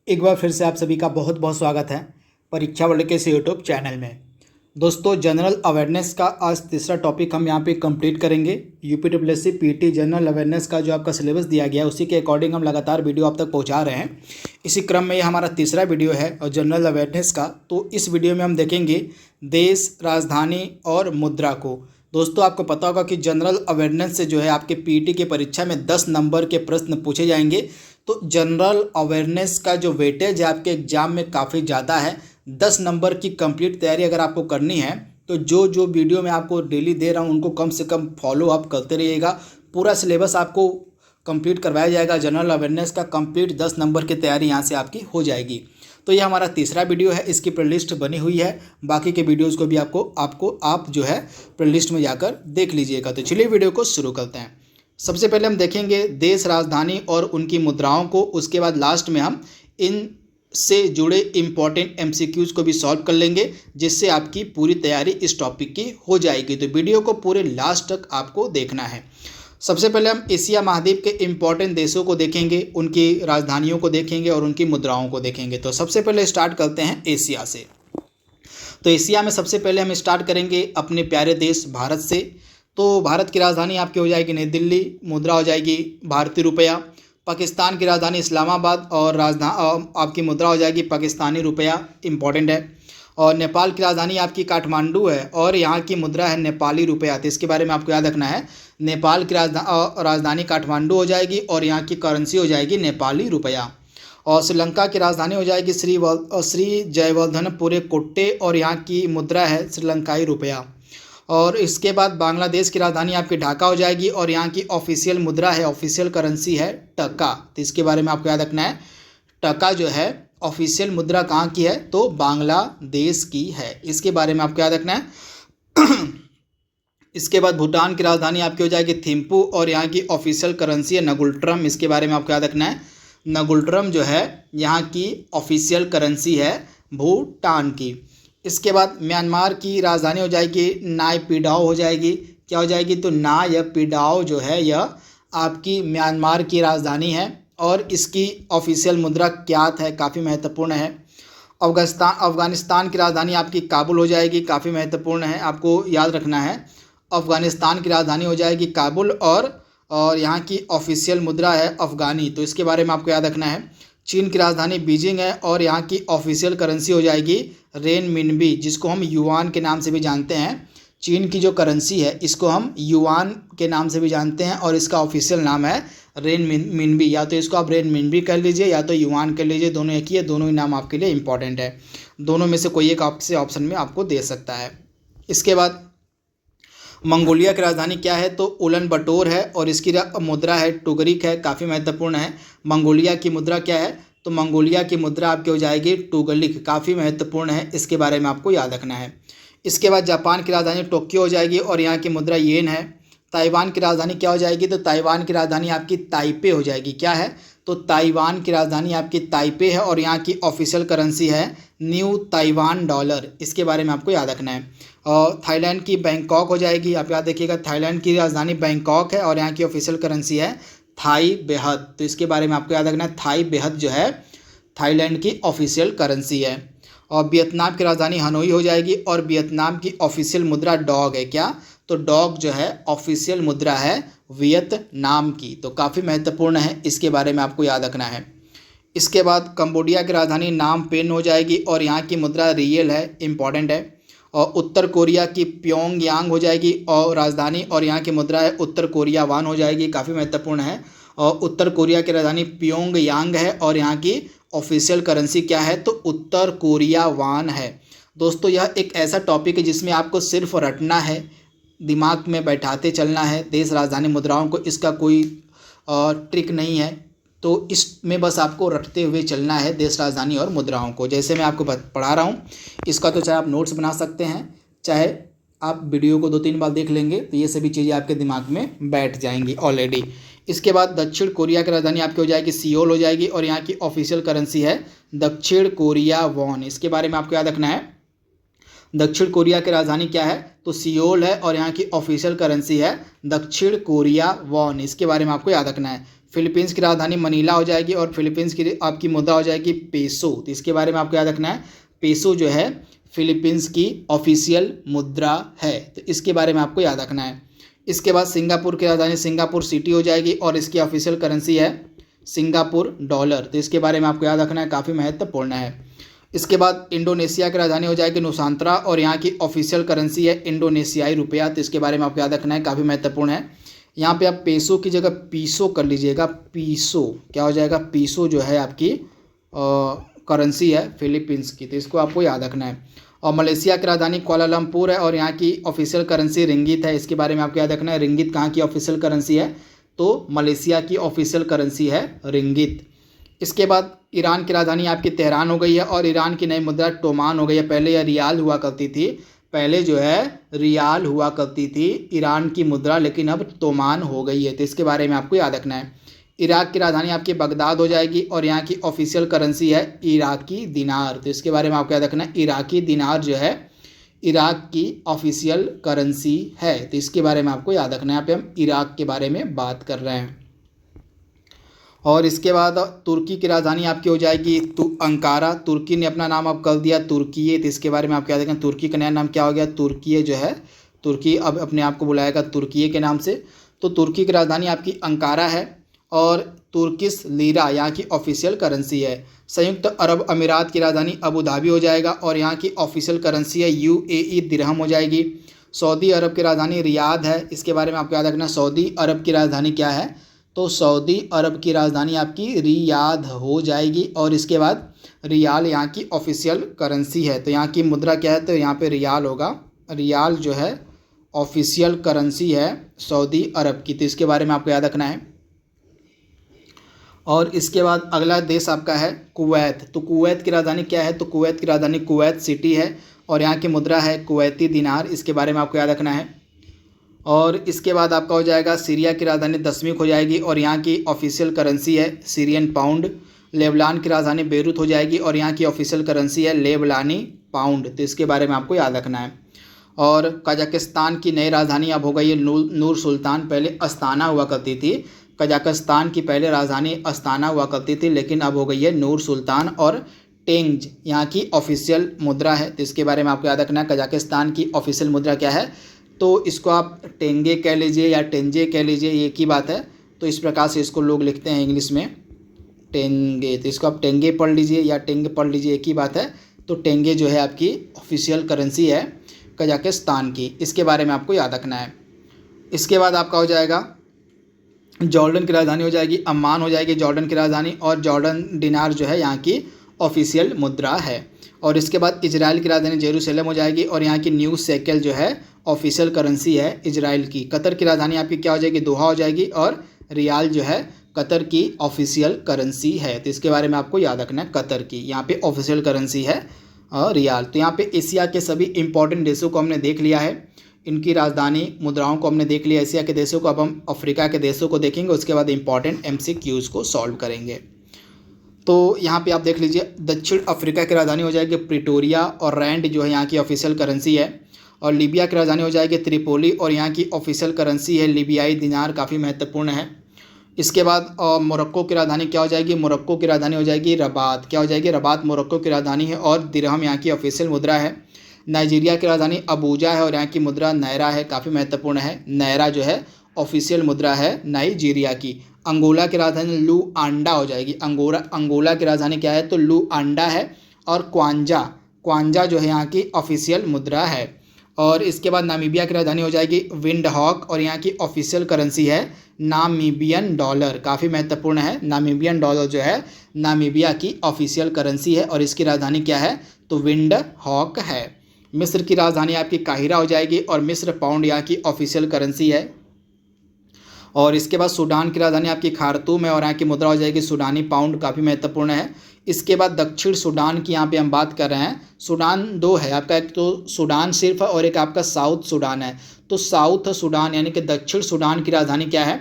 एक बार फिर से आप सभी का बहुत बहुत स्वागत है परीक्षा वर्ल्ड के इस यूट्यूब चैनल में। दोस्तों, जनरल अवेयरनेस का आज तीसरा टॉपिक हम यहाँ पे कंप्लीट करेंगे। यूपीडब्ल्यूएससी पीटी जनरल अवेयरनेस का जो आपका सिलेबस दिया गया है उसी के अकॉर्डिंग हम लगातार वीडियो आप तक पहुँचा रहे हैं। इसी क्रम में ये हमारा तीसरा वीडियो है और जनरल अवेयरनेस का। तो इस वीडियो में हम देखेंगे देश, राजधानी और मुद्रा को। दोस्तों, आपको पता होगा कि जनरल अवेयरनेस से जो है आपके पीटी की परीक्षा में 10 नंबर के प्रश्न पूछे जाएंगे। तो जनरल अवेयरनेस का जो वेटेज है आपके एग्जाम में काफ़ी ज़्यादा है। 10 नंबर की कंप्लीट तैयारी अगर आपको करनी है तो जो वीडियो मैं आपको डेली दे रहा हूँ उनको कम से कम फॉलो अप करते रहिएगा। पूरा सिलेबस आपको कंप्लीट करवाया जाएगा। जनरल अवेयरनेस का कंप्लीट 10 नंबर की तैयारी यहाँ से आपकी हो जाएगी। तो ये हमारा तीसरा वीडियो है, इसकी प्लेलिस्ट बनी हुई है। बाकी के वीडियोज़ को भी आप जो है प्लेलिस्ट में जाकर देख लीजिएगा। तो चलिए वीडियो को शुरू करते हैं। सबसे पहले हम देखेंगे देश, राजधानी और उनकी मुद्राओं को। उसके बाद लास्ट में हम इन से जुड़े इम्पॉर्टेंट एमसीक्यूज़ को भी सॉल्व कर लेंगे, जिससे आपकी पूरी तैयारी इस टॉपिक की हो जाएगी। तो वीडियो को पूरे लास्ट तक आपको देखना है। सबसे पहले हम एशिया महाद्वीप के इम्पॉर्टेंट देशों को देखेंगे, उनकी राजधानियों को देखेंगे और उनकी मुद्राओं को देखेंगे। तो सबसे पहले स्टार्ट करते हैं एशिया से। तो एशिया में सबसे पहले हम स्टार्ट करेंगे अपने प्यारे देश भारत से। तो भारत की राजधानी आपकी हो जाएगी नई दिल्ली, मुद्रा हो जाएगी भारतीय रुपया। पाकिस्तान की राजधानी इस्लामाबाद और आपकी मुद्रा हो जाएगी पाकिस्तानी रुपया, इम्पॉर्टेंट है। और नेपाल की राजधानी आपकी काठमांडू है और यहाँ की मुद्रा है नेपाली रुपया। तो इसके बारे में आपको याद रखना है। नेपाल की राजधानी काठमांडू हो जाएगी और यहाँ की करेंसी हो जाएगी नेपाली रुपया। और श्रीलंका की राजधानी हो जाएगी श्री जयवर्धनपुरे कोट्टे और यहाँ की मुद्रा है श्रीलंकाई रुपया। और इसके बाद बांग्लादेश की राजधानी आपकी ढाका हो जाएगी और यहाँ की ऑफिशियल मुद्रा है, ऑफिशियल करेंसी है टका। तो इसके बारे में आपको याद रखना है। टका जो है ऑफिशियल मुद्रा कहाँ की है, तो बांग्लादेश की है। इसके बारे में आपको याद रखना है। इसके बाद भूटान की राजधानी आपकी हो जाएगी थिम्पू और यहाँ की ऑफिशियल करेंसी है नगुल्ट्रम। इसके बारे में आपको याद रखना है। नगुल्ट्रम जो है यहाँ की ऑफिशियल करेंसी है भूटान की। इसके बाद म्यांमार की राजधानी हो जाएगी नायपीडाओ हो जाएगी। क्या हो जाएगी, तो नायपीडाओ जो है यह आपकी म्यांमार की राजधानी है और इसकी ऑफिशियल मुद्रा क्यात है, काफ़ी महत्वपूर्ण है। अफगानिस्तान की राजधानी आपकी काबुल हो जाएगी, काफ़ी महत्वपूर्ण है, आपको याद रखना है। अफगानिस्तान की राजधानी हो जाएगी काबुल और यहाँ की ऑफिशियल मुद्रा है अफगानी। तो इसके बारे में आपको याद रखना है। चीन की राजधानी बीजिंग है और यहाँ की ऑफिशियल करेंसी हो जाएगी रेनमिनबी, जिसको हम युआन के नाम से भी जानते हैं। चीन की जो करेंसी है इसको हम युआन के नाम से भी जानते हैं और इसका ऑफिशियल नाम है रेनमिनबी। या तो इसको आप रेनमिनबी कर लीजिए या तो युआन कर लीजिए, दोनों एक ही है। दोनों ही नाम आपके लिए इंपॉर्टेंट है। दोनों में से कोई एक आपसे ऑप्शन में आपको दे सकता है। इसके बाद मंगोलिया की राजधानी क्या है, तो उलन बटोर है और इसकी मुद्रा है टुगरिक है, काफ़ी महत्वपूर्ण है। मंगोलिया की मुद्रा क्या है, तो मंगोलिया की मुद्रा आपकी हो जाएगी टुगलिक, काफ़ी महत्वपूर्ण है। इसके बारे में आपको याद रखना है। इसके बाद जापान की राजधानी टोक्यो हो जाएगी और यहाँ की मुद्रा येन है। ताइवान की राजधानी क्या हो जाएगी, तो ताइवान की राजधानी आपकी ताइपे हो जाएगी। क्या है, तो ताइवान की राजधानी आपकी ताइपे है और यहाँ की ऑफिशियल करेंसी है न्यू ताइवान डॉलर। इसके बारे में आपको याद रखना है। और थाईलैंड की बैंकॉक हो जाएगी, आप याद देखिएगा। थाईलैंड की राजधानी बैंकॉक है और यहाँ की ऑफिशियल करेंसी है थाई बेहत। तो इसके बारे में आपको याद रखना है। थाई बेहत जो है थाईलैंड की ऑफिशियल करेंसी है। और वियतनाम की राजधानी हनोई हो जाएगी और वियतनाम की ऑफिशियल मुद्रा डॉग है। क्या, तो डॉग जो है ऑफिशियल मुद्रा है वियतनाम की। तो काफ़ी महत्वपूर्ण है, इसके बारे में आपको याद रखना है। इसके बाद कंबोडिया की राजधानी नाम पेन हो जाएगी और यहाँ की मुद्रा रियल है, इम्पॉर्टेंट है। और उत्तर कोरिया की प्योंगयांग हो जाएगी और राजधानी और यहाँ की मुद्रा है उत्तर कोरिया वान हो जाएगी, काफ़ी महत्वपूर्ण है। और उत्तर कोरिया की राजधानी प्योंगयांग है और यहाँ की ऑफिशियल करेंसी क्या है, तो उत्तर कोरिया वान है। दोस्तों, यह एक ऐसा टॉपिक है जिसमें आपको सिर्फ रटना है, दिमाग में बैठाते चलना है देश, राजधानी, मुद्राओं को। इसका कोई ट्रिक नहीं है। तो इसमें बस आपको रटते हुए चलना है देश, राजधानी और मुद्राओं को, जैसे मैं आपको पढ़ा रहा हूँ। इसका तो चाहे आप नोट्स बना सकते हैं, चाहे आप वीडियो को 2-3 बार देख लेंगे तो ये सभी चीज़ें आपके दिमाग में बैठ जाएंगी ऑलरेडी। इसके बाद दक्षिण कोरिया की राजधानी आपकी हो जाएगी सियोल हो जाएगी और यहाँ की ऑफिशियल करेंसी है दक्षिण कोरिया वॉन। इसके बारे में आपको याद रखना है। दक्षिण कोरिया की राजधानी क्या है, तो सियोल है और यहाँ की ऑफिशियल करेंसी है दक्षिण कोरिया वॉन। इसके बारे में आपको याद रखना है। फिलीपींस की राजधानी मनीला हो जाएगी और फिलीपींस की आपकी मुद्रा हो जाएगी पेसो। तो इसके बारे में आपको याद रखना है, पेसो जो है फिलीपींस की ऑफिशियल मुद्रा है, तो इसके बारे में आपको याद रखना है। इसके बाद सिंगापुर की राजधानी सिंगापुर सिटी हो जाएगी और इसकी ऑफिशियल करेंसी है सिंगापुर डॉलर, तो इसके बारे में आपको याद रखना है, काफ़ी महत्वपूर्ण है। इसके बाद इंडोनेशिया की राजधानी हो जाएगी नुसांतरा और यहाँ की ऑफिशियल करेंसी है इंडोनेशियाई रुपया, तो इसके बारे में आपको याद रखना है, काफ़ी महत्वपूर्ण है। यहाँ पे आप पेसो की जगह पीसो कर लीजिएगा, पीसो क्या हो जाएगा, पीसो जो है आपकी करेंसी है फिलीपींस की, तो इसको आपको याद रखना है। और मलेशिया की राजधानी कुआलालंपुर है और यहाँ की ऑफिशियल करेंसी रिंगित है, इसके बारे में आपको याद रखना है। रिंगित कहाँ की ऑफिशियल करेंसी है, तो मलेशिया की ऑफिशियल करेंसी है रिंगित। इसके बाद ईरान की राजधानी आपकी तेहरान हो गई है और ईरान की नई मुद्रा टोमान हो गई है। पहले यह रियाल हुआ करती थी, पहले जो है रियाल हुआ करती थी ईरान की मुद्रा, लेकिन अब तोमान हो गई है, तो इसके बारे में आपको याद रखना है। इराक की राजधानी आपकी बगदाद हो जाएगी और यहाँ की ऑफिशियल करेंसी है इराकी दिनार, तो इसके बारे में आपको याद रखना है। इराकी दिनार जो है इराक की ऑफिशियल करेंसी है, तो इसके बारे में आपको याद रखना है। यहाँ पे हम इराक के बारे में बात कर रहे हैं। और इसके बाद तुर्की की राजधानी आपकी हो जाएगी अंकारा। तुर्की ने अपना नाम अब कर दिया तुर्की, तो इसके बारे में आप क्या देखें, तुर्की का नया नाम क्या हो गया, तुर्की जो है, तुर्की अब अपने आप को बुलाएगा तुर्की के नाम से। तो तुर्की की राजधानी आपकी अंकारा है और तुर्किश लीरा यहाँ की ऑफिशियल करेंसी है। संयुक्त अरब अमीरात की राजधानी अबू धाबी हो जाएगा और यहाँ की ऑफिशियल करेंसी है यूएई दिरहम हो जाएगी। सऊदी अरब की राजधानी रियाद है, इसके बारे में आपको याद रखना। सऊदी अरब की राजधानी क्या है, तो सऊदी अरब की राजधानी आपकी रियाद हो जाएगी और इसके बाद रियाल यहाँ की ऑफिशियल करेंसी है। तो यहाँ की मुद्रा क्या है, तो यहाँ पे रियाल होगा, रियाल जो है ऑफिशियल करेंसी है सऊदी अरब की, तो इसके बारे में आपको याद रखना है। और इसके बाद अगला देश आपका है कुवैत। तो कुवैत की राजधानी क्या है, तो कुवैत की राजधानी कुवैत सिटी है और यहाँ की मुद्रा है कुवैती दिनार, इसके बारे में आपको याद रखना है। और इसके बाद आपका हो जाएगा सीरिया की राजधानी दशमीक हो जाएगी और यहाँ की ऑफिशियल करेंसी है सीरियन पाउंड। लेबनान की राजधानी बेरूत हो जाएगी और यहाँ की ऑफिशियल करेंसी है लेबनानी पाउंड, तो इसके बारे में आपको याद रखना है। और कजाकिस्तान की नई राजधानी अब हो गई है नूर सुल्तान, पहले अस्ताना हुआ करती थी। कजाकिस्तान की पहले राजधानी अस्ताना हुआ करती थी, लेकिन अब हो गई है नूर सुल्तान। और टेंज यहाँ की ऑफिशियल मुद्रा है, तो इसके बारे में आपको याद रखना है। कजाकिस्तान की ऑफिशियल मुद्रा क्या है, तो इसको आप टेंगे कह लीजिए या टेंजे कह लीजिए, एक ही बात है। तो इस प्रकार से इसको लोग लिखते हैं इंग्लिश में टेंगे, तो इसको आप टेंगे पढ़ लीजिए या टेंगे पढ़ लीजिए, एक ही बात है। तो टेंगे जो है आपकी ऑफिशियल करेंसी है कजाकिस्तान की, इसके बारे में आपको याद रखना है। इसके बाद आपका हो जाएगा जॉर्डन की राजधानी हो जाएगी अम्मान हो जाएगी जॉर्डन की राजधानी, और जॉर्डन दिनार जो है यहाँ की ऑफिशियल मुद्रा है। और इसके बाद इजराइल की राजधानी जेरूसलम हो जाएगी और यहाँ की न्यू शेकेल जो है ऑफिशियल करेंसी है इजराइल की। कतर की राजधानी आपकी क्या हो जाएगी, दोहा हो जाएगी और रियाल जो है कतर की ऑफिशियल करेंसी है, तो इसके बारे में आपको याद रखना है। कतर की यहाँ पे ऑफिशियल करेंसी है रियाल। तो यहाँ पे एशिया के सभी इंपॉर्टेंट देशों को हमने देख लिया है, इनकी राजधानी मुद्राओं को हमने देख लिया एशिया के देशों को। अब हम अफ्रीका के देशों को देखेंगे, उसके बाद इंपॉर्टेंट MCQs को सॉल्व करेंगे। तो यहाँ पे आप देख लीजिए दक्षिण अफ्रीका की राजधानी हो जाएगी प्रिटोरिया और रैंड जो है यहाँ की ऑफिशियल करेंसी है। और लीबिया की राजधानी हो जाएगी त्रिपोली और यहाँ की ऑफिशियल करेंसी है लीबियाई दिनार, काफ़ी महत्वपूर्ण है। इसके बाद मोरक्को की राजधानी क्या हो जाएगी, मोरक्को की राजधानी हो जाएगी रबात, क्या हो जाएगी रबात, मोरक्को की राजधानी है और दिरहम यहाँ की ऑफिशियल मुद्रा है। नाइजीरिया की राजधानी अबूजा है और यहाँ की मुद्रा नायरा है, काफ़ी महत्वपूर्ण है। नायरा जो है ऑफिशियल मुद्रा है नाइजीरिया की। अंगोला की राजधानी लुआंडा हो जाएगी, अंगोला की राजधानी क्या है, तो लुआंडा है। और क्वांजा जो है यहाँ की ऑफिशियल मुद्रा है। और इसके बाद नामीबिया की राजधानी हो जाएगी विंडहॉक और यहाँ की ऑफिशियल करेंसी है नामीबियन डॉलर, काफ़ी महत्वपूर्ण है। नामीबियन डॉलर जो है नामीबिया की ऑफिशियल करेंसी है और इसकी राजधानी क्या है, तो विंडहॉक है। मिस्र की राजधानी आपकी काहिरा हो जाएगी और मिस्र पाउंड यहाँ की ऑफिशियल करेंसी है। और इसके बाद सूडान की राजधानी आपकी खार्तूम है और यहाँ की मुद्रा हो जाएगी सूडानी पाउंड, काफ़ी महत्वपूर्ण है। इसके बाद दक्षिण सूडान की यहाँ पे हम बात कर रहे हैं। सूडान दो है आपका, एक तो सूडान सिर्फ और एक आपका साउथ सूडान है। तो साउथ सूडान यानी कि दक्षिण सूडान की राजधानी क्या है,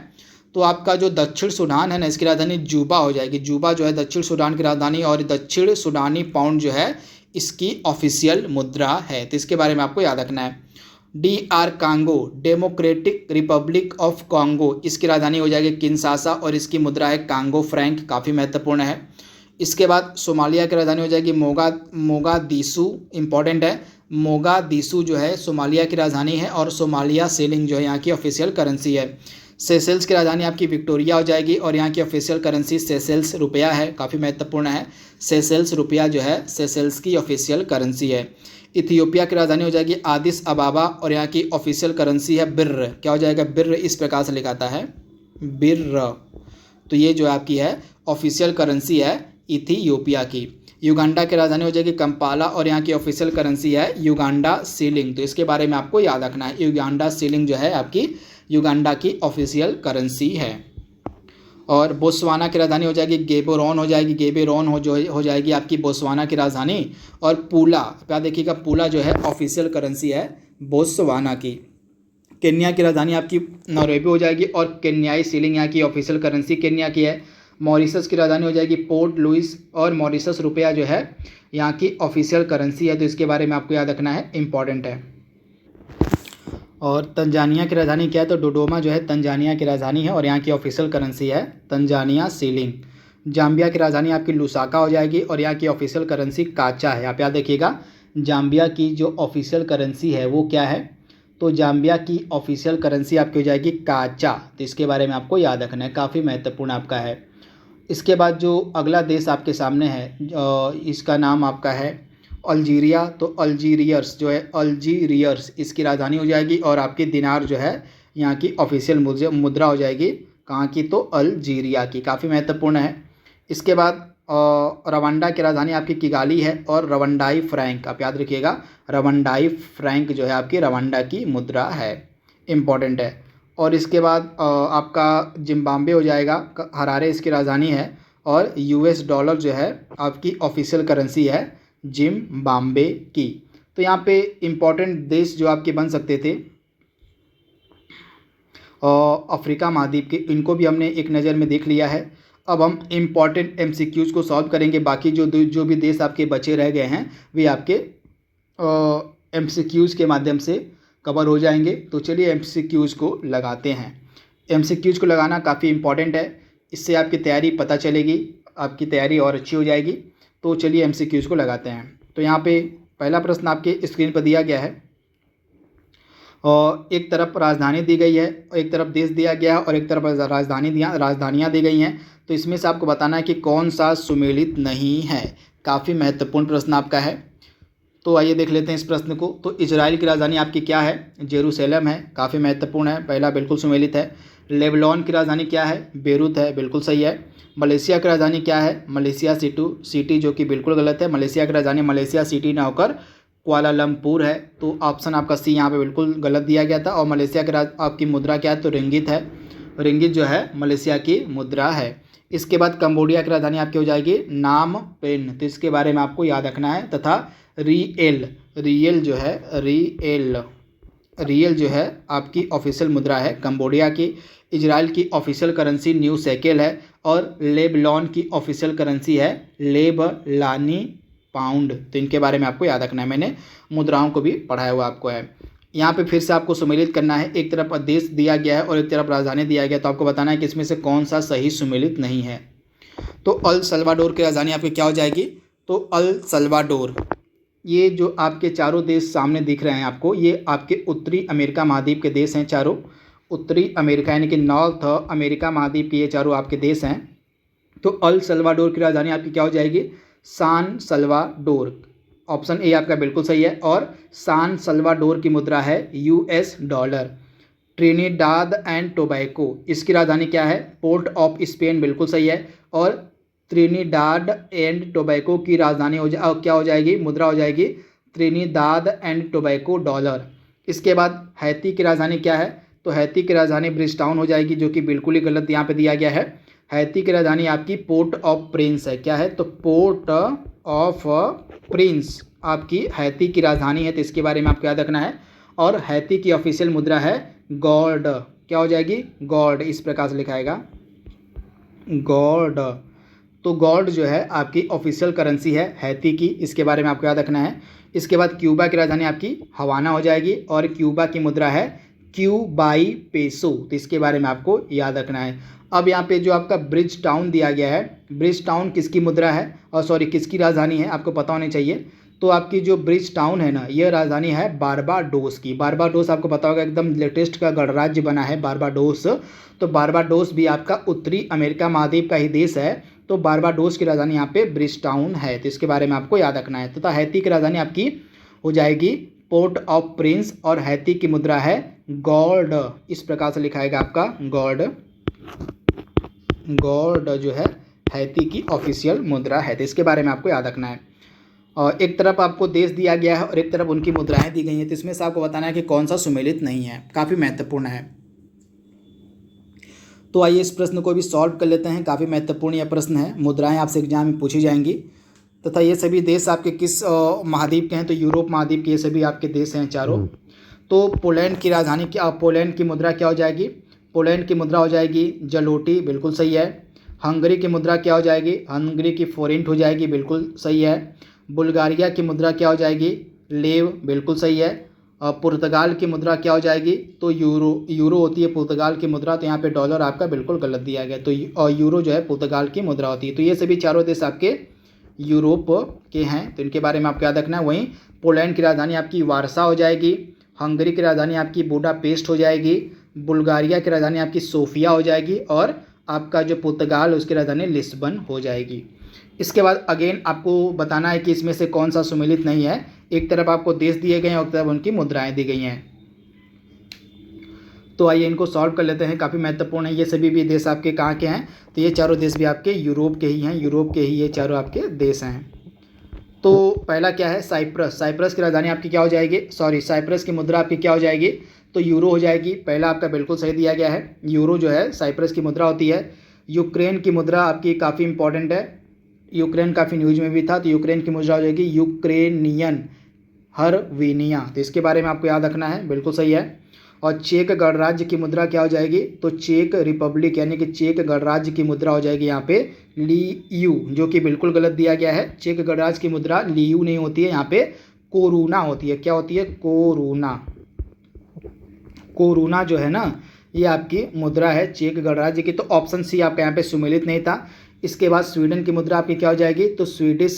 तो आपका जो दक्षिण सूडान है ना, इसकी राजधानी जूबा हो जाएगी। जूबा जो है दक्षिण सूडान की राजधानी और दक्षिण सूडानी पाउंड जो है इसकी ऑफिशियल मुद्रा है, तो इसके बारे में आपको याद रखना है। DR Congo, democratic Republic of Congo, इसकी राजधानी हो जाएगी किनशासा और इसकी मुद्रा है कांगो फ्रैंक, काफ़ी महत्वपूर्ण है। इसके बाद सोमालिया की राजधानी हो जाएगी मोगादिशु, इंपॉर्टेंट है। मोगादिशु जो है सोमालिया की राजधानी है और सोमालिया सीलिंग जो है यहाँ की ऑफिशियल करेंसी है। सेशेल्स की राजधानी आपकी विक्टोरिया हो जाएगी और यहाँ की ऑफिशियल करेंसी सेशेल्स रुपया है, काफ़ी महत्वपूर्ण है। सेशेल्स रुपया जो है सेशेल्स की ऑफिशियल करेंसी है। इथियोपिया की राजधानी हो जाएगी आदिस अबाबा और यहाँ की ऑफिशियल करेंसी है बिर्र, क्या हो जाएगा बिर्र, इस प्रकार से लिखाता है बिर्र। तो ये जो आपकी है ऑफिशियल करेंसी है इथियोपिया की। युगांडा की राजधानी हो जाएगी कंपाला और यहाँ की ऑफिशियल करेंसी है युगांडा सीलिंग, तो इसके बारे में आपको याद रखना है। युगांडा सीलिंग जो है आपकी युगांडा की ऑफिशियल करेंसी है। और बोत्सवाना की राजधानी हो जाएगी गेबोरोन हो जाएगी, गेबेरोन हो जाएगी आपकी बोत्सवाना की राजधानी। और पूला, क्या देखिएगा पूला जो है ऑफिशियल करेंसी है बोत्सवाना की। केन्या की राजधानी आपकी नैरोबी हो जाएगी और केन्याई सीलिंग यहाँ की ऑफिशियल करेंसी केन्या की है। मॉरिशस की राजधानी हो जाएगी पोर्ट लुइस और मॉरिशस रुपया जो है यहाँ की ऑफिशियल करेंसी है, तो इसके बारे में आपको याद रखना है, इंपॉर्टेंट है। और तंजानिया की राजधानी क्या है, तो डोडोमा जो है तंजानिया की राजधानी है और यहाँ की ऑफिशियल करेंसी है तंजानिया सीलिंग। जाम्बिया की राजधानी आपकी लुसाका हो जाएगी और यहाँ की ऑफिशियल करेंसी काचा है। आप याद रखिएगा जाम्बिया की जो ऑफिशियल करेंसी है वो क्या है, तो जाम्बिया की ऑफिशियल करेंसी आपकी हो जाएगी काचा, तो इसके बारे में आपको याद रखना है, काफ़ी महत्वपूर्ण आपका है। इसके बाद जो अगला देश आपके सामने है इसका नाम आपका है अल्जीरिया, तो अल्जीरियर्स जो है अल्जीरियर्स इसकी राजधानी हो जाएगी और आपकी दिनार जो है यहाँ की ऑफिशियल मुद्रा हो जाएगी, कहाँ की, तो अल्जीरिया की, काफ़ी महत्वपूर्ण है। इसके बाद रवांडा की राजधानी आपकी किगाली है और रवंडाई फ्रैंक, आप याद रखिएगा रवंडाई फ्रैंक जो है आपकी रवांडा की मुद्रा है, इम्पॉर्टेंट है। और इसके बाद आपका जिम्बाब्वे हो जाएगा, हरारे इसकी राजधानी है और US डॉलर जो है आपकी ऑफिशियल करेंसी है जिम्बाब्वे की। तो यहाँ पे इम्पॉर्टेंट देश जो आपके बन सकते थे अफ्रीका महाद्वीप के, इनको भी हमने एक नज़र में देख लिया है। अब हम इम्पॉर्टेंट MCQs को सॉल्व करेंगे, बाकी जो भी देश आपके बचे रह गए हैं वे आपके MCQs के माध्यम से कवर हो जाएंगे। तो चलिए MCQs को लगाते हैं। MCQs को लगाना काफ़ी इम्पॉर्टेंट है, इससे आपकी तैयारी पता चलेगी, आपकी तैयारी और अच्छी हो जाएगी। तो चलिए MCQs को लगाते हैं। तो यहाँ पे पहला प्रश्न आपके स्क्रीन पर दिया गया है और एक तरफ राजधानी दी गई है, एक तरफ देश दिया गया है और एक तरफ राजधानियाँ दी गई हैं। तो इसमें से आपको बताना है कि कौन सा सुमेलित नहीं है, काफ़ी महत्वपूर्ण प्रश्न आपका है। तो आइए देख लेते हैं इस प्रश्न को। तो इजराइल की राजधानी आपकी क्या है, जेरूसलम है, काफ़ी महत्वपूर्ण है, पहला बिल्कुल सुमेलित है। लेबनान की राजधानी क्या है, बेरूत है, बिल्कुल सही है। मलेशिया की राजधानी क्या है, मलेशिया सिटी, जो कि बिल्कुल गलत है। मलेशिया की राजधानी मलेशिया सिटी ना होकर कुआलालंपुर है, तो ऑप्शन आपका सी यहाँ पे बिल्कुल गलत दिया गया था। और मलेशिया की आपकी मुद्रा क्या है, तो रिंगित है, रिंगित जो है मलेशिया की मुद्रा है। इसके बाद कंबोडिया की राजधानी आपकी हो जाएगी नाम पेन, तो इसके बारे में आपको याद रखना है। तथा रियल जो है आपकी ऑफिशियल मुद्रा है कंबोडिया की। इजराइल की ऑफिशियल करेंसी न्यू शेकेल है और लेबनान की ऑफिशियल करेंसी है लेबनानी पाउंड, तो इनके बारे में आपको याद रखना है, मैंने मुद्राओं को भी पढ़ाया हुआ आपको है। यहाँ पे फिर से आपको सुमेलित करना है, एक तरफ देश दिया गया है और एक तरफ राजधानी दिया गया है, तो आपको बताना है कि इसमें से कौन सा सही सुमेलित नहीं है। तो अल सल्वाडोर की राजधानी आपकी क्या हो जाएगी, तो अल सल्वाडोर। ये जो आपके चारों देश सामने दिख रहे हैं आपको, ये आपके उत्तरी अमेरिका महाद्वीप के देश हैं चारों, उत्तरी अमेरिका यानी कि नॉर्थ अमेरिका महाद्वीप के ये चारों आपके देश हैं। तो अल सल्वाडोर की राजधानी आपकी क्या हो जाएगी, सान सल्वाडोर, ऑप्शन ए आपका बिल्कुल सही है। और सान सल्वाडोर की मुद्रा है US dollar. Trinidad and tobacco, इसकी राजधानी क्या है, पोर्ट ऑफ स्पेन, बिल्कुल सही है। और ट्रिनिडाद एंड टोबैको की राजधानी क्या हो जाएगी, मुद्रा हो जाएगी ट्रिनिदाद एंड टोबैको डॉलर। इसके बाद हैती की राजधानी क्या है, तो हैती की राजधानी ब्रिजटाउन हो जाएगी, जो कि बिल्कुल ही गलत यहाँ पे दिया गया है। हैती की राजधानी आपकी पोर्ट ऑफ प्रिंस है, क्या है, तो पोर्ट ऑफ प्रिंस आपकी हैती की राजधानी है, तो इसके बारे में आपको याद रखना है। और हैती की ऑफिशियल मुद्रा है गॉड, क्या हो जाएगी, गॉड, इस प्रकार से लिखाएगा गॉड। तो गोल्ड जो है आपकी ऑफिशियल करेंसी है हैती की, इसके बारे में आपको याद रखना है। इसके बाद क्यूबा की राजधानी आपकी हवाना हो जाएगी और क्यूबा की मुद्रा है क्यूबाई पेसो, तो इसके बारे में आपको याद रखना है। अब यहाँ पे जो आपका ब्रिज टाउन दिया गया है, ब्रिज टाउन किसकी मुद्रा है और सॉरी किसकी राजधानी है, आपको पता होना चाहिए। तो आपकी जो ब्रिज टाउन है ना, यह राजधानी है बारबाडोस की। बारबाडोस आपको पता होगा एकदम लेटेस्ट का गणराज्य बना है बारबाडोस। तो बारबाडोस भी आपका उत्तरी अमेरिका महाद्वीप का ही देश है। तो बारबाडोस की राजधानी यहाँ पे ब्रिज टाउन है, तो इसके बारे में आपको याद रखना है। तथा हैती की राजधानी आपकी हो जाएगी पोर्ट ऑफ प्रिंस और हैती की मुद्रा है गोल्ड, इस प्रकार से लिखाएगा आपका गोल्ड। गोल्ड जो है हैती की ऑफिशियल मुद्रा है, तो इसके बारे में आपको याद रखना है। और एक तरफ आपको देश दिया गया है और एक तरफ उनकी मुद्राएं दी गई हैं, तो इसमें से आपको बताना है कि कौन सा सुमेलित नहीं है, काफ़ी महत्वपूर्ण है। तो आइए इस प्रश्न को भी सॉल्व कर लेते हैं, काफ़ी महत्वपूर्ण यह प्रश्न है। मुद्राएं आपसे एग्जाम में पूछी जाएंगी तथा ये सभी देश आपके किस महाद्वीप के हैं, तो यूरोप महाद्वीप के ये सभी आपके देश हैं चारों। तो पोलैंड की राजधानी क्या, पोलैंड की मुद्रा क्या हो जाएगी, पोलैंड की मुद्रा हो जाएगी जलोटी, बिल्कुल सही है। हंगरी की मुद्रा क्या हो जाएगी, हंगरी की फोरिंट हो जाएगी, बिल्कुल सही है। बुल्गारिया की मुद्रा क्या हो जाएगी, लेव, बिल्कुल सही है। पुर्तगाल की मुद्रा क्या हो जाएगी, तो यूरो होती है पुर्तगाल की मुद्रा, तो यहाँ पे डॉलर आपका बिल्कुल गलत दिया गया, तो यूरो जो है पुर्तगाल की मुद्रा होती है। तो ये सभी चारों देश आपके यूरोप के हैं, तो इनके बारे में आपको याद रखना है। वहीं पोलैंड की राजधानी आपकी वारसा हो जाएगी, हंगरी की राजधानी आपकी बुडापेस्ट हो जाएगी, बुल्गारिया की राजधानी आपकी सोफिया हो जाएगी और आपका जो पुर्तगाल उसकी राजधानी लिस्बन हो जाएगी। इसके बाद अगेन आपको बताना है कि इसमें से कौन सा सुमेलित नहीं है। एक तरफ आपको देश दिए गए हैं और एक तरफ उनकी मुद्राएं दी गई हैं। तो आइए इनको सॉल्व कर लेते हैं, काफ़ी महत्वपूर्ण है। ये सभी भी देश आपके कहाँ के हैं, तो ये चारों देश भी आपके यूरोप के ही हैं, यूरोप के ही ये चारों आपके देश हैं। तो पहला क्या है, साइप्रस। साइप्रस की राजधानी आपकी क्या हो जाएगी, सॉरी साइप्रस की मुद्रा आपकी क्या हो जाएगी, तो यूरो हो जाएगी। पहला आपका बिल्कुल सही दिया गया है, यूरो जो है साइप्रस की मुद्रा होती है। यूक्रेन की मुद्रा आपकी काफ़ी इंपॉर्टेंट है, यूक्रेन काफ़ी न्यूज में भी था, तो यूक्रेन की मुद्रा हो जाएगी यूक्रेनियन हरवीनिया, तो इसके बारे में आपको याद रखना है, बिल्कुल सही है। और चेक गणराज्य की मुद्रा क्या हो जाएगी, तो चेक रिपब्लिक यानी कि चेक गणराज्य की मुद्रा हो जाएगी यहाँ पे लीयू, जो कि बिल्कुल गलत दिया गया है। चेक गणराज्य की मुद्रा लीयू नहीं होती है, यहाँ पे कोरूना होती है। क्या होती है, कोरूना। कोरूना जो है ना, ये आपकी मुद्रा है चेक गणराज्य की। तो ऑप्शन सी आपका यहाँ पे सुमेलित नहीं था। इसके बाद स्वीडन की मुद्रा आपकी क्या हो जाएगी, तो स्वीडिश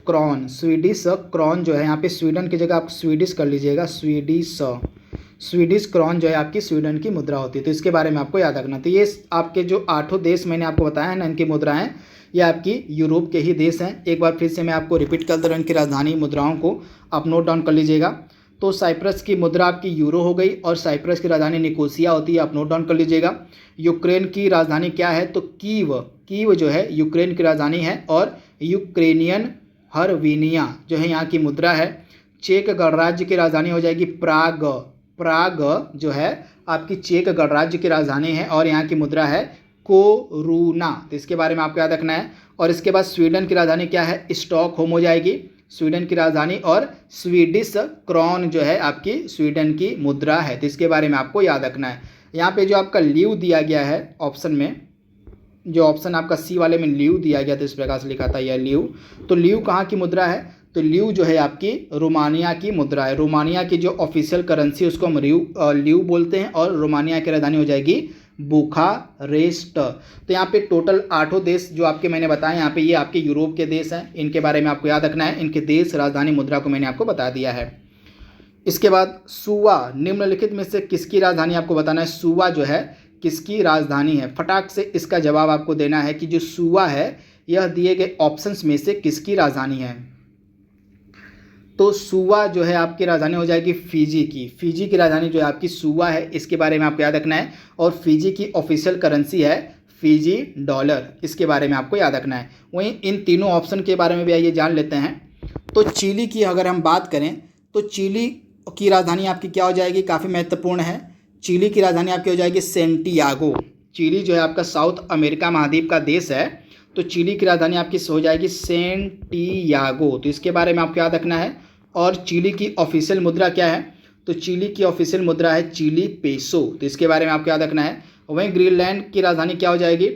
क्रॉन। स्वीडिश क्रॉन जो है यहाँ पे स्वीडन की जगह आप स्वीडिश कर लीजिएगा, स्वीडिश क्रॉन जो है आपकी स्वीडन की मुद्रा होती है, तो इसके बारे में आपको याद रखना। तो ये आपके जो 8 देश मैंने आपको बताया है ना, इनकी मुद्राएं ये आपकी यूरोप के ही देश हैं। एक बार फिर से मैं आपको रिपीट कर दे रहा हूँ, इनकी राजधानी मुद्राओं को आप नोट डाउन कर लीजिएगा। तो साइप्रस की मुद्रा आपकी यूरो हो गई और साइप्रस की राजधानी निकोसिया होती है, आप नोट डाउन कर लीजिएगा। यूक्रेन की राजधानी क्या है, तो कीव जो है यूक्रेन की राजधानी है और यूक्रेनियन हरवीनिया जो है यहाँ की मुद्रा है। चेक गणराज्य की राजधानी हो जाएगी प्राग जो है आपकी चेक गणराज्य की राजधानी है और यहाँ की मुद्रा है कोरूना, तो इसके बारे में आपको याद रखना है। और इसके बाद स्वीडन की राजधानी क्या है, स्टॉकहोम हो जाएगी, स्वीडन की राजधानी। और स्वीडिश क्रॉन जो है आपकी स्वीडन की मुद्रा है, तो इसके बारे में आपको याद रखना है। यहाँ पे जो आपका लीव दिया गया है ऑप्शन में, जो ऑप्शन आपका सी वाले में लीव दिया गया था, इस प्रकार से लिखा था यह लीव। तो लीव कहाँ की मुद्रा है, तो लीव जो है आपकी रोमानिया की मुद्रा है। रोमानिया की जो ऑफिशियल करेंसी उसको हम लीव बोलते हैं और रोमानिया की राजधानी हो जाएगी बुखारेस्ट। तो यहाँ पे टोटल 8 देश जो आपके मैंने बताए, यहाँ पे ये आपके यूरोप के देश हैं, इनके बारे में आपको याद रखना है। इनके देश राजधानी मुद्रा को मैंने आपको बता दिया है। इसके बाद सुवा, निम्नलिखित में से किसकी राजधानी आपको बताना है। सुवा जो है किसकी राजधानी है, फटाक से इसका जवाब आपको देना है कि जो सुवा है यह दिए गए ऑप्शंस में से किसकी राजधानी है। तो सुवा जो है आपकी राजधानी हो जाएगी फिजी की। फिजी की राजधानी जो है आपकी सुवा है, इसके बारे में आपको याद रखना है। और फिजी की ऑफिशियल करेंसी है फिजी डॉलर, इसके बारे में आपको याद रखना है। वहीं इन तीनों ऑप्शन के बारे में भी आइए जान लेते हैं। तो चिली की अगर हम बात करें तो चिली की राजधानी आपकी क्या हो जाएगी, काफ़ी महत्वपूर्ण है। चिली की राजधानी आपकी हो जाएगी सेंटियागो। चिली जो है आपका साउथ अमेरिका महाद्वीप का देश है, तो चिली की राजधानी आपकी हो जाएगी सेंटियागो, तो इसके बारे में आपको याद रखना है। और चिली की ऑफिशियल मुद्रा क्या है, तो चिली की ऑफिशियल मुद्रा है चिली पेसो, तो इसके बारे में आपको याद रखना है। वहीं ग्रीनलैंड की राजधानी क्या हो जाएगी,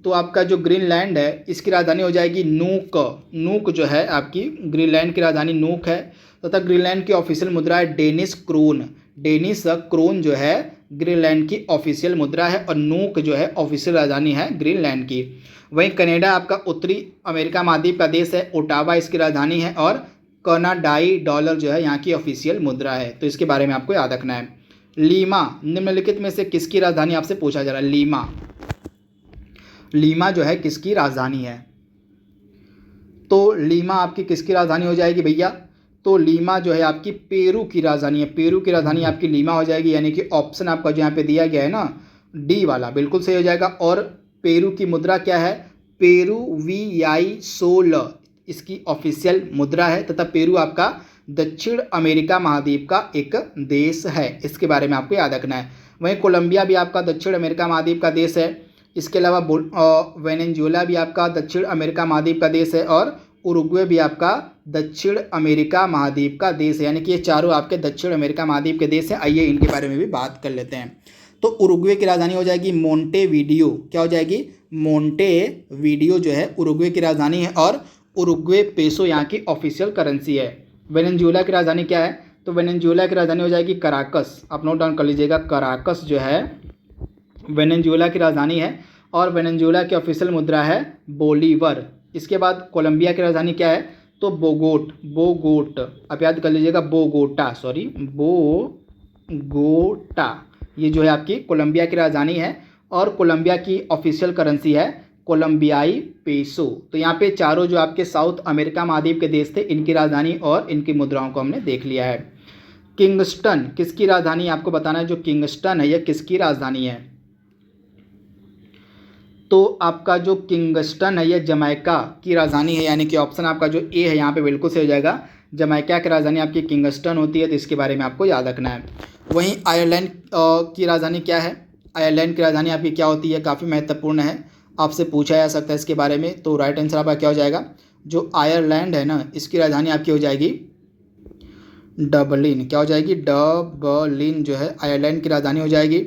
तो आपका जो ग्रीनलैंड है इसकी राजधानी हो जाएगी नूक। नूक जो है आपकी ग्रीनलैंड की राजधानी नूक है, तथा ग्रीनलैंड की ऑफिशियल मुद्रा है डेनिश क्रोन। डेनिश क्रोन जो है ग्रीनलैंड की ऑफिशियल मुद्रा है और नूक जो है ऑफिशियल राजधानी है ग्रीनलैंड की। वहीं कनाडा आपका उत्तरी अमेरिका महाद्वीप का देश है, ओटावा इसकी राजधानी है और कनाडाई डॉलर जो है यहाँ की ऑफिशियल मुद्रा है, तो इसके बारे में आपको याद रखना है। लीमा निम्नलिखित में से किसकी राजधानी आपसे पूछा जा रहा है। लीमा, लीमा जो है किसकी राजधानी है। तो लीमा आपकी किसकी राजधानी हो जाएगी भैया, तो लीमा जो है आपकी पेरू की राजधानी है। पेरू की राजधानी आपकी लीमा हो जाएगी, यानी कि ऑप्शन आपका जो यहाँ पे दिया गया है ना डी वाला बिल्कुल सही हो जाएगा। और पेरू की मुद्रा क्या है, पेरुवियाई सोल इसकी ऑफिशियल मुद्रा है, तथा पेरू आपका दक्षिण अमेरिका महाद्वीप का एक देश है, इसके बारे में आपको याद रखना है। वहीं कोलंबिया भी आपका दक्षिण अमेरिका महाद्वीप का देश है। इसके अलावा वेनेजुएला भी आपका दक्षिण अमेरिका महाद्वीप का देश है और उरुग्वे भी आपका दक्षिण अमेरिका महाद्वीप का देश है, यानी कि ये चारों आपके दक्षिण अमेरिका महाद्वीप के देश हैं। आइए इनके बारे में भी बात कर लेते हैं। तो उरुग्वे की राजधानी हो जाएगी मोंटेवीडियो। क्या हो जाएगी, मोंटेवीडियो जो है उरुग्वे की राजधानी है और उरुग्वे पेसो यहाँ की ऑफिशियल करेंसी है। वेनेजुएला की राजधानी क्या है, तो वेनेजुएला की राजधानी हो जाएगी कराकस। आप नोट डाउन कर लीजिएगा, कराकस जो है वेनेजुएला की राजधानी है और वेनेजुएला की ऑफिशियल मुद्रा है बोलीवर। इसके बाद कोलंबिया की राजधानी क्या है, तो बोगोट आप याद कर लीजिएगा, बोगोटा ये जो है आपकी कोलंबिया की राजधानी है और कोलंबिया की ऑफिशियल करेंसी है कोलंबियाई पेसो। तो यहाँ पे चारों जो आपके साउथ अमेरिका महाद्वीप के देश थे इनकी राजधानी और इनकी मुद्राओं को हमने देख लिया है। किंगस्टन किसकी राजधानी आपको बताना है, जो किंगस्टन है यह किसकी राजधानी है। तो आपका जो किंगस्टन है यह जमैका की राजधानी है, यानी कि ऑप्शन आपका जो ए है यहाँ पे बिल्कुल सही हो जाएगा। जमैका की राजधानी आपकी किंगस्टन होती है, तो इसके बारे में आपको याद रखना है। वहीं आयरलैंड की राजधानी क्या है, आयरलैंड की राजधानी आपकी क्या होती है, काफ़ी महत्वपूर्ण है, आपसे पूछा जा सकता है इसके बारे में। तो राइट आंसर आपका क्या हो जाएगा, जो आयरलैंड है ना इसकी राजधानी आपकी हो जाएगी डबलिन। क्या हो जाएगी, डबलिन जो है आयरलैंड की राजधानी हो जाएगी।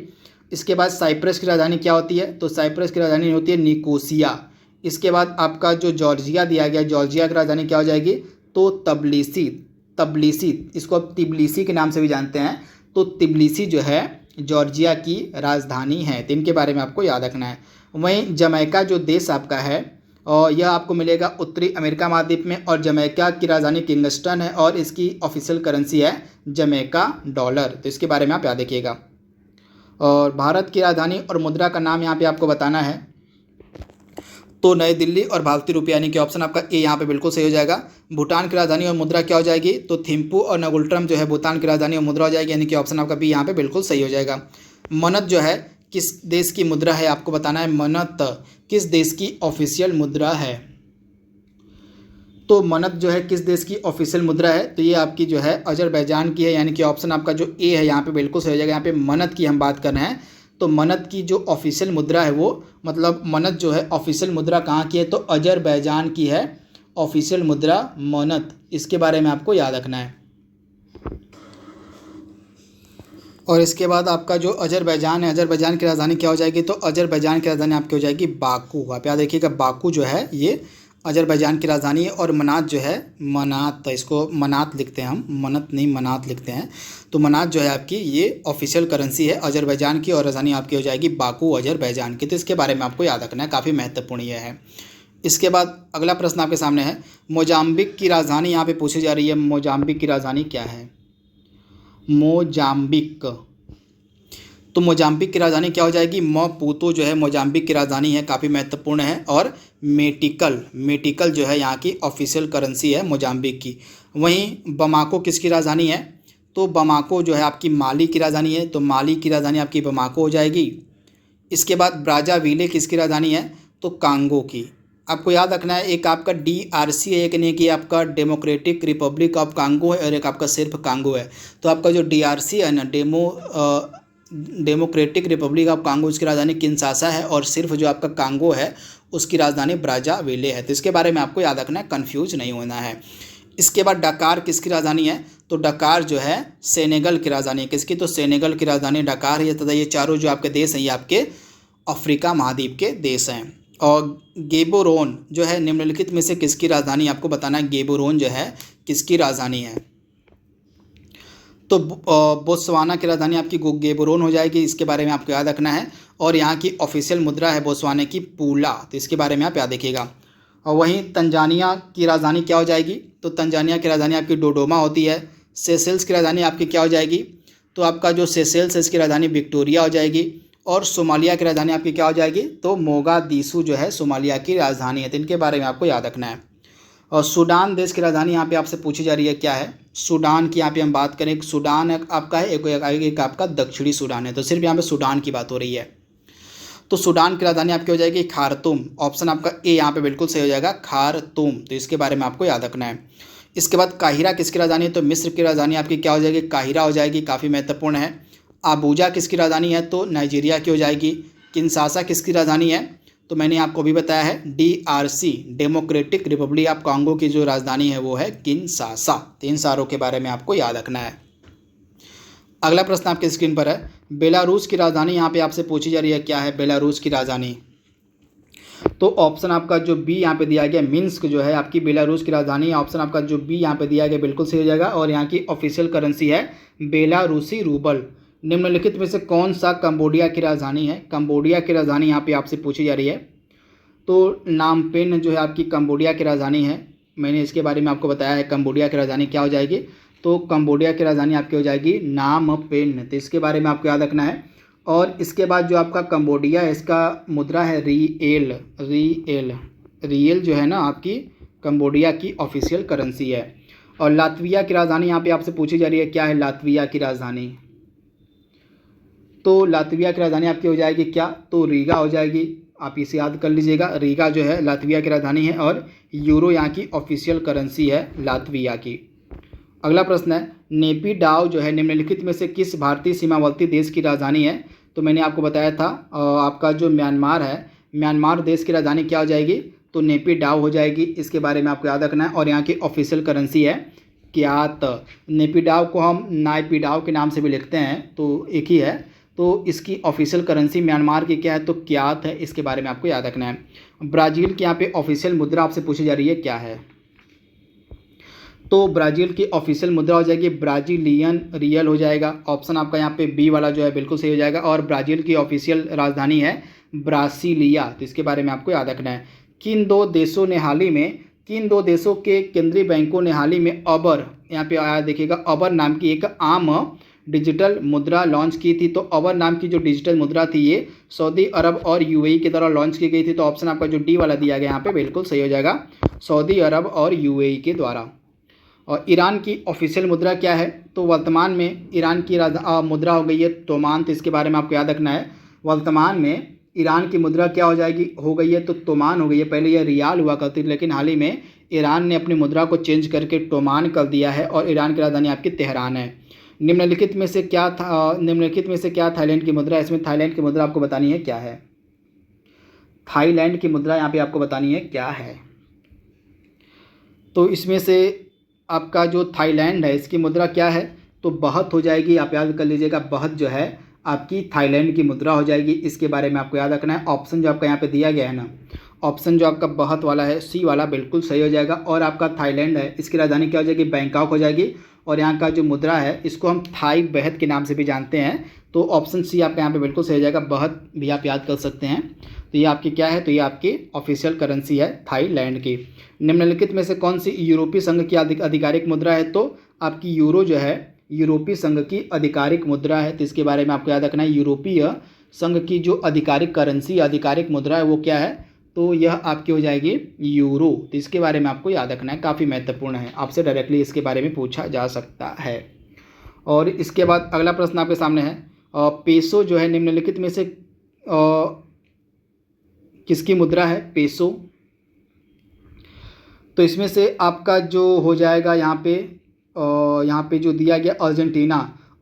इसके बाद साइप्रस की राजधानी क्या होती है, तो साइप्रस की राजधानी होती है निकोसिया। इसके बाद आपका जो जॉर्जिया दिया गया, जॉर्जिया की राजधानी क्या हो जाएगी, तो तबलिसी इसको आप तिबलिसी के नाम से भी जानते हैं। तो तिबलिसी जो है जॉर्जिया की राजधानी है, तो इनके बारे में आपको याद रखना है। वहीं जमैका जो देश आपका है और यह आपको मिलेगा उत्तरी अमेरिका महाद्वीप में और जमैका की राजधानी किंगस्टन है और इसकी ऑफिशियल करेंसी है जमैका डॉलर, तो इसके बारे में आप याद रखिएगा। और भारत की राजधानी और मुद्रा का नाम यहाँ पे आपको बताना है, तो नई दिल्ली और भारतीय रुपया, यानी कि ऑप्शन आपका ए यहाँ पे बिल्कुल सही हो जाएगा। भूटान की राजधानी और मुद्रा क्या हो जाएगी, तो थिम्पू और नगुल्ट्रम जो है भूटान की राजधानी और मुद्रा हो जाएगी, यानी कि ऑप्शन आपका बी यहाँ पे बिल्कुल सही हो जाएगा। मनत जो है किस देश की मुद्रा है आपको बताना है, मनत किस देश की ऑफिशियल मुद्रा है। तो मनत जो है किस देश की ऑफिशियल मुद्रा है, तो ये आपकी जो है अजरबैजान की है, यानी कि ऑप्शन आपका जो ए है यहाँ पे बिल्कुल सही हो जाएगा। यहाँ पे मनत की हम बात कर रहे हैं, तो मनत की जो ऑफिशियल मुद्रा है वो मतलब मनत जो है ऑफिशियल मुद्रा कहाँ की है, तो अजरबैजान की है ऑफिशियल मुद्रा मनत, इसके बारे में आपको याद रखना है। और इसके बाद आपका जो अजरबैजान है, अजरबैजान की राजधानी क्या हो जाएगी, तो अजरबैजान की राजधानी आपकी हो जाएगी बाकू। आप याद रखिएगा, बाकू जो है ये अजरबैजान की राजधानी है। और मनात जो है, मनात इसको मनात लिखते हैं हम, मनत नहीं मनात लिखते हैं। तो मनात जो है आपकी ये ऑफिशियल करेंसी है अजरबैजान की और राजधानी आपकी हो जाएगी बाकू अजरबैजान की, तो इसके बारे में आपको याद रखना है, काफ़ी महत्वपूर्ण ये है। इसके बाद अगला प्रश्न आपके सामने है, मोजाम्बिक की राजधानी यहाँ पे पूछी जा रही है। मोजाम्बिक की राजधानी क्या है, मोजाम्बिक, तो मोजाम्बिक की राजधानी क्या हो जाएगी, मपूतो जो है मोजाम्बिक की राजधानी है, काफ़ी महत्वपूर्ण है। और मेटिकल जो है यहाँ की ऑफिशियल करेंसी है मोजाम्बिक की। वहीं बमाको किसकी राजधानी है, तो बमाको जो है आपकी माली की राजधानी है, तो माली की राजधानी आपकी बमाको हो जाएगी। इसके बाद ब्राज़ाविले किसकी राजधानी है, तो कांगो की। आपको याद रखना है, एक आपका DRC है, एक नहीं कि आपका डेमोक्रेटिक रिपब्लिक ऑफ कांगो है और एक आपका सिर्फ कांगो है। तो आपका जो DRC है ना, डेमोक्रेटिक रिपब्लिक ऑफ कांगो, उसकी राजधानी किंशासा है और सिर्फ जो आपका कांगो है उसकी राजधानी ब्राज़ाविले है, तो इसके बारे में आपको याद रखना है, कन्फ्यूज नहीं होना है। इसके बाद डकार किसकी राजधानी है, तो डकार जो है सेनेगल की राजधानी है। किसकी, तो सेनेगल की राजधानी डकार है, तथा ये चारों जो आपके देश हैं ये आपके अफ्रीका महाद्वीप के देश हैं। और गेबोरोन जो है निम्नलिखित में से किसकी राजधानी, आपको बताना है गेबोरोन जो है किसकी राजधानी है। तो बोत्सवाना की राजधानी आपकी गेबोरोन हो जाएगी, इसके बारे में आपको याद रखना है। और यहाँ की ऑफिशियल मुद्रा है बोत्सवाना की पूला, तो इसके बारे में आप याद रखिएगा। और वहीं तंजानिया की राजधानी क्या हो जाएगी, तो तंजानिया की राजधानी आपकी डोडोमा होती है। सेशेल्स की राजधानी आपकी क्या हो जाएगी, तो आपका जो सेशेल्स है इसकी राजधानी विक्टोरिया हो जाएगी। और सोमालिया की राजधानी आपकी क्या हो जाएगी, तो मोगादिशु जो है सोमालिया की राजधानी है, तो इनके बारे में आपको याद रखना है। और सूडान देश की राजधानी यहाँ पे आपसे पूछी जा रही है क्या है, सूडान की यहाँ पे हम बात करें, सूडान आपका है, एक आपका दक्षिणी सूडान है, तो सिर्फ यहाँ पे सूडान की बात हो रही है। तो सूडान की राजधानी आपकी हो जाएगी खार्तूम, ऑप्शन आपका ए यहाँ पे बिल्कुल सही हो जाएगा, खार्तूम, तो इसके बारे में आपको याद रखना है। इसके बाद काहिरा किसकी राजधानी है, तो मिस्र की राजधानी आपकी क्या हो जाएगी, काहिरा हो जाएगी, काफ़ी महत्वपूर्ण है। अबूजा किसकी राजधानी है, तो नाइजीरिया की हो जाएगी। किन्शासा किसकी राजधानी है, तो मैंने आपको भी बताया है DRC democratic Republic of Congo की जो राजधानी है वो है किन्शासा। तीन सारों के बारे में आपको याद रखना है। अगला प्रश्न आपके स्क्रीन पर है, बेलारूस की राजधानी यहाँ पे आपसे पूछी जा रही है क्या है, बेलारूस की राजधानी। तो ऑप्शन आपका जो बी यहाँ पे दिया गया, मिन्स्क जो है आपकी बेलारूस की राजधानी, ऑप्शन आपका जो बी यहाँ पे दिया गया बिल्कुल सही हो जाएगा। और यहाँ की ऑफिशियल करेंसी है बेलारूसी रूबल। निम्नलिखित में से कौन सा कंबोडिया की राजधानी है, कंबोडिया की राजधानी यहाँ पे आपसे पूछी जा रही है। तो नामपेन जो है आपकी कंबोडिया की राजधानी है, मैंने इसके बारे में आपको बताया है कंबोडिया की राजधानी क्या हो जाएगी, तो कंबोडिया की राजधानी आपकी हो जाएगी नामपेन, तो इसके बारे में आपको याद रखना है। और इसके बाद जो आपका कंबोडिया है इसका मुद्रा है रिएल, रिएल जो है ना आपकी कंबोडिया की ऑफिशियल करेंसी है। और लातविया की राजधानी यहाँ पे आपसे पूछी जा रही है क्या है, लातविया की राजधानी। तो लातविया की राजधानी आपकी हो जाएगी क्या, तो रीगा हो जाएगी, आप इसे याद कर लीजिएगा, रीगा जो है लातविया की राजधानी है। और यूरो यहाँ की ऑफिशियल करेंसी है लातविया की। अगला प्रश्न है, नेपिडाव जो है निम्नलिखित में से किस भारतीय सीमावर्ती देश की राजधानी है। तो मैंने आपको बताया था आपका जो म्यांमार है, म्यांमार देश की राजधानी क्या हो जाएगी, तो नेपिडाव हो जाएगी, इसके बारे में आपको याद रखना है। और यहाँ की ऑफिशियल करेंसी है क्यात। नेपिडाव को हम नायपिडाव के नाम से भी लिखते हैं, तो एक ही है, तो इसकी ऑफिशियल करेंसी म्यांमार की क्या है, तो क्यात है, इसके बारे में आपको याद रखना है। ब्राज़ील की यहाँ पे ऑफिशियल मुद्रा आपसे पूछी जा रही है क्या है, तो ब्राज़ील की ऑफिशियल मुद्रा हो जाएगी ब्राज़ीलियन रियल हो जाएगा, ऑप्शन आपका यहाँ पे बी वाला जो है बिल्कुल सही हो जाएगा। और ब्राज़ील की ऑफिशियल राजधानी है ब्रासिलिया, तो इसके बारे में आपको याद रखना है। किन दो देशों ने हाल ही में, किन दो देशों के केंद्रीय बैंकों ने हाल ही में अबर, यहाँ पे आया देखिएगा, अबर नाम की एक आम डिजिटल मुद्रा लॉन्च की थी। तो अबर नाम की जो डिजिटल मुद्रा थी ये सऊदी अरब और UAE के द्वारा लॉन्च की गई थी, तो ऑप्शन आपका जो डी वाला दिया गया यहाँ पे बिल्कुल सही हो जाएगा, सऊदी अरब और UAE के द्वारा। और ईरान की ऑफिशियल मुद्रा क्या है, तो वर्तमान में ईरान की मुद्रा हो गई है तोमान, तो इसके बारे में आपको याद रखना है। वर्तमान में ईरान की मुद्रा क्या हो जाएगी, हो गई है तो तोमान हो गई है, पहले यह रियाल हुआ करती थी, लेकिन हाल ही में ईरान ने अपनी मुद्रा को चेंज करके तोमान कर दिया है। और ईरान की राजधानी आपकी तेहरान है। निम्नलिखित में से क्या थाईलैंड की मुद्रा है, इसमें थाईलैंड की मुद्रा आपको बतानी है क्या है, थाईलैंड की मुद्रा यहाँ पे आपको बतानी है क्या है। तो इसमें से आपका जो थाईलैंड है इसकी मुद्रा क्या है, तो बहत हो जाएगी, आप याद कर लीजिएगा, बहत जो है आपकी थाईलैंड की मुद्रा हो जाएगी, इसके बारे में आपको याद रखना है। ऑप्शन जो आपका यहाँ पे दिया गया है ना, ऑप्शन जो आपका बहत वाला है सी वाला बिल्कुल सही हो जाएगा। और आपका थाईलैंड है इसकी राजधानी क्या हो जाएगी, बैंकॉक हो जाएगी। और यहाँ का जो मुद्रा है इसको हम थाई बहत के नाम से भी जानते हैं, तो ऑप्शन सी आपका यहाँ पे बिल्कुल सही हो जाएगा, बहत भी आप याद कर सकते हैं। तो ये आपकी क्या है, तो ये आपकी ऑफिशियल करेंसी है थाईलैंड की। निम्नलिखित में से कौन सी यूरोपीय संघ की आधिकारिक मुद्रा है, तो आपकी यूरो जो है यूरोपीय संघ की आधिकारिक मुद्रा है, तो इसके बारे में आपको याद रखना है। यूरोपीय संघ की जो आधिकारिक करेंसी आधिकारिक मुद्रा है वो क्या है, तो यह आपकी हो जाएगी यूरो, तो इसके बारे में आपको याद रखना है, काफ़ी महत्वपूर्ण है, आपसे डायरेक्टली इसके बारे में पूछा जा सकता है। और इसके बाद अगला प्रश्न आपके सामने है, पेसो जो है निम्नलिखित में से किसकी मुद्रा है, पेसो। तो इसमें से आपका जो हो जाएगा यहाँ पे जो दिया गया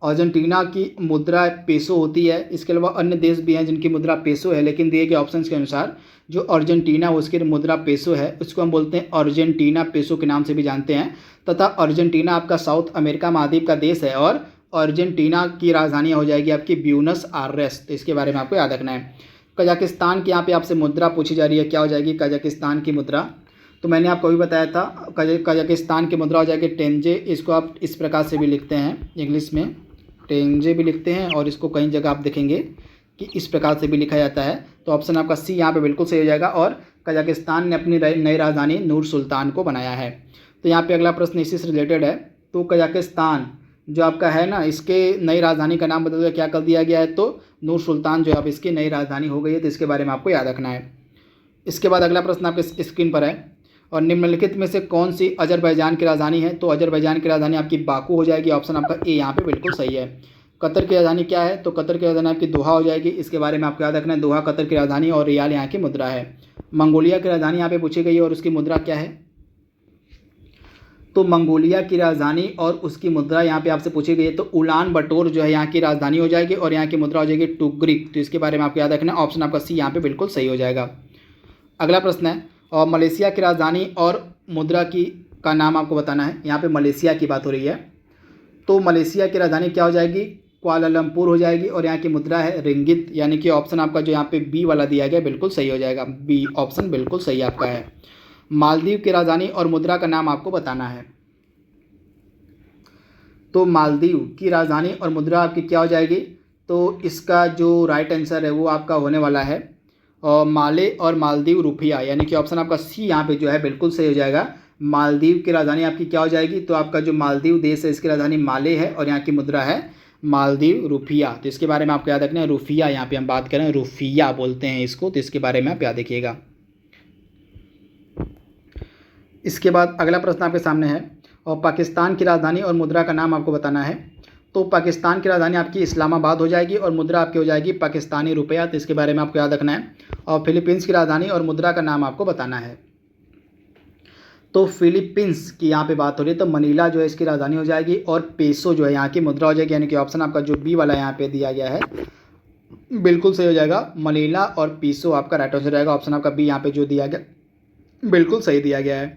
अर्जेंटीना की मुद्रा पेसो होती है। इसके अलावा अन्य देश भी हैं जिनकी मुद्रा पेसो है, लेकिन दिए गए ऑप्शंस के अनुसार जो अर्जेंटीना उसकी मुद्रा पेसो है उसको हम बोलते हैं अर्जेंटीना पेसो के नाम से भी जानते हैं। तथा अर्जेंटीना आपका साउथ अमेरिका महाद्वीप का देश है और अर्जेंटीना की राजधानी हो जाएगी आपकी ब्यूनस आयर्स, तो इसके बारे में आपको याद रखना है। कजाकिस्तान की यहाँ पे आपसे मुद्रा पूछी जा रही है, क्या हो जाएगी कजाकिस्तान की मुद्रा। तो मैंने आपको भी बताया था कजाकिस्तान की मुद्रा हो जाएगी टेंजे। इसको आप इस प्रकार से भी लिखते हैं, इंग्लिश में टेंजे भी लिखते हैं, और इसको कई जगह आप देखेंगे कि इस प्रकार से भी लिखा जाता है। तो ऑप्शन आपका सी यहाँ पे बिल्कुल सही हो जाएगा। और कजाकिस्तान ने अपनी नई राजधानी नूर सुल्तान को बनाया है। तो यहाँ पे अगला प्रश्न इसी से रिलेटेड है। तो कजाकिस्तान जो आपका है ना, इसके नई राजधानी का नाम बदल कर क्या कर दिया गया है, तो नूर सुल्तान जो है अब इसकी नई राजधानी हो गई है। तो इसके बारे में आपको याद रखना है। इसके बाद अगला प्रश्न आपके स्क्रीन पर है, और निम्नलिखित में से कौन सी अजरबैजान की राजधानी है। तो अजरबैजान की राजधानी आपकी बाकू हो जाएगी। ऑप्शन आपका ए यहाँ पे बिल्कुल सही है। कतर की राजधानी क्या है, तो कतर की राजधानी आपकी दोहा हो जाएगी। इसके बारे में आपको याद रखना है, दोहा कतर की राजधानी और रियाल यहाँ की मुद्रा है। मंगोलिया की राजधानी यहाँ पे पूछी गई है और उसकी मुद्रा क्या है, तो मंगोलिया की राजधानी और उसकी मुद्रा यहाँ पे आपसे पूछी गई है। तो उलान बटोर जो है यहाँ की राजधानी हो जाएगी और यहाँ की मुद्रा हो जाएगी टुग्रिक। तो इसके बारे में आपको याद रखना है, ऑप्शन आपका सी यहाँ पे बिल्कुल सही हो जाएगा। अगला प्रश्न है, और मलेशिया की राजधानी और मुद्रा का नाम आपको बताना है। यहाँ पे मलेशिया की बात हो रही है। तो मलेशिया की राजधानी क्या हो जाएगी, कुआलालंपुर हो जाएगी, और यहाँ की मुद्रा है रिंगित। यानी कि ऑप्शन आपका जो यहाँ पे बी वाला दिया गया बिल्कुल सही हो जाएगा। बी ऑप्शन बिल्कुल सही आपका है। मालदीव की राजधानी और मुद्रा का नाम आपको बताना है। तो मालदीव की राजधानी और मुद्रा आपकी क्या हो जाएगी, तो इसका जो राइट आंसर है वो आपका होने वाला है और माले और मालदीव रुपया। यानी कि ऑप्शन आपका सी यहाँ पे जो है बिल्कुल सही हो जाएगा। मालदीव की राजधानी आपकी क्या हो जाएगी, तो आपका जो मालदीव देश है इसकी राजधानी माले है और यहाँ की मुद्रा है मालदीव रुपया। तो इसके बारे में आपको याद रखना है, रुपया यहाँ पे हम बात करें, रुपया बोलते हैं इसको। तो इसके बारे में आप याद रखिएगा। इसके बाद अगला प्रश्न आपके सामने है, और पाकिस्तान की राजधानी और मुद्रा का नाम आपको बताना है। तो पाकिस्तान की राजधानी आपकी इस्लामाबाद हो जाएगी और मुद्रा आपकी हो जाएगी पाकिस्तानी रुपया। तो इसके बारे में आपको याद रखना है। और फिलीपींस की राजधानी और मुद्रा का नाम आपको बताना है। तो फिलीपींस की यहाँ पे बात हो रही है, तो मनीला जो है इसकी राजधानी हो जाएगी और पेसो जो है यहाँ की मुद्रा हो जाएगी। यानी कि ऑप्शन आपका जो बी वाला यहाँ पे दिया गया है बिल्कुल सही हो जाएगा। मनीला और पेसो आपका राइट आंसर रहेगा। ऑप्शन आपका बी यहाँ पे जो दिया गया बिल्कुल सही दिया गया है।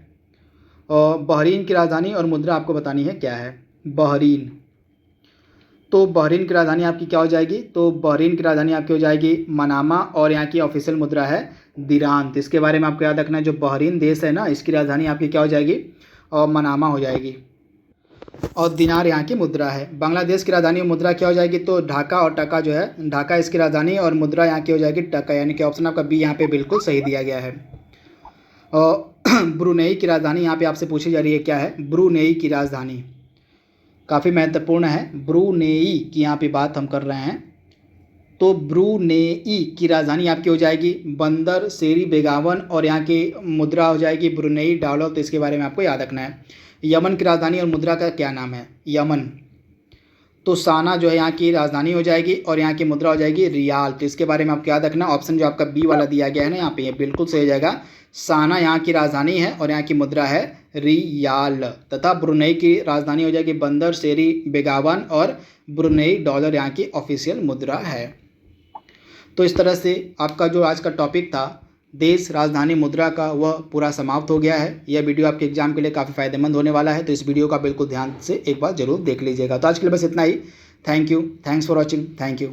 और बहरीन की राजधानी और मुद्रा आपको बतानी है क्या है, बहरीन। तो बहरीन की राजधानी आपकी क्या हो जाएगी, तो बहरीन की राजधानी आपकी हो जाएगी मनामा और यहाँ की ऑफिशियल मुद्रा है दिरान। तो इसके बारे में आपको याद रखना है, जो बहरीन देश है ना इसकी राजधानी आपकी क्या हो जाएगी, और मनामा हो जाएगी। और दिनार यहाँ की मुद्रा है। बांग्लादेश की राजधानी और मुद्रा क्या हो जाएगी, तो ढाका और टका जो है, ढाका इसकी राजधानी और मुद्रा यहाँ की हो जाएगी टका। यानी कि ऑप्शन आपका बी यहाँ पे बिल्कुल सही दिया गया है। और ब्रुनेई की राजधानी यहाँ पे आपसे पूछी जा रही है क्या है, ब्रुनेई की राजधानी काफ़ी महत्वपूर्ण है। ब्रुनेई की यहाँ पे बात हम कर रहे हैं। तो ब्रुनेई की राजधानी आपकी हो जाएगी बंदर सेरी बेगावन और यहाँ की मुद्रा हो जाएगी ब्रुनेई डॉलर। तो इसके बारे में आपको याद रखना है। यमन की राजधानी और मुद्रा का क्या नाम है, यमन। तो साना जो है यहाँ की राजधानी हो जाएगी और यहाँ की मुद्रा हो जाएगी रियाल। तो इसके बारे में आपको याद रखना, ऑप्शन जो आपका बी वाला दिया गया है ना यहाँ पे, ये बिल्कुल सही हो जाएगा। साना यहाँ की राजधानी है और यहाँ की मुद्रा है रियाल, तथा ब्रुनेई की राजधानी हो जाएगी बंदर सेरी बेगावन और ब्रुनेई डॉलर यहाँ की ऑफिशियल मुद्रा है। तो इस तरह से आपका जो आज का टॉपिक था देश राजधानी मुद्रा का, वह पूरा समाप्त हो गया है। यह वीडियो आपके एग्जाम के लिए काफ़ी फायदेमंद होने वाला है। तो इस वीडियो का बिल्कुल ध्यान से एक बार जरूर देख लीजिएगा। तो आज के लिए बस इतना ही। Thank you, thanks for watching, thank you.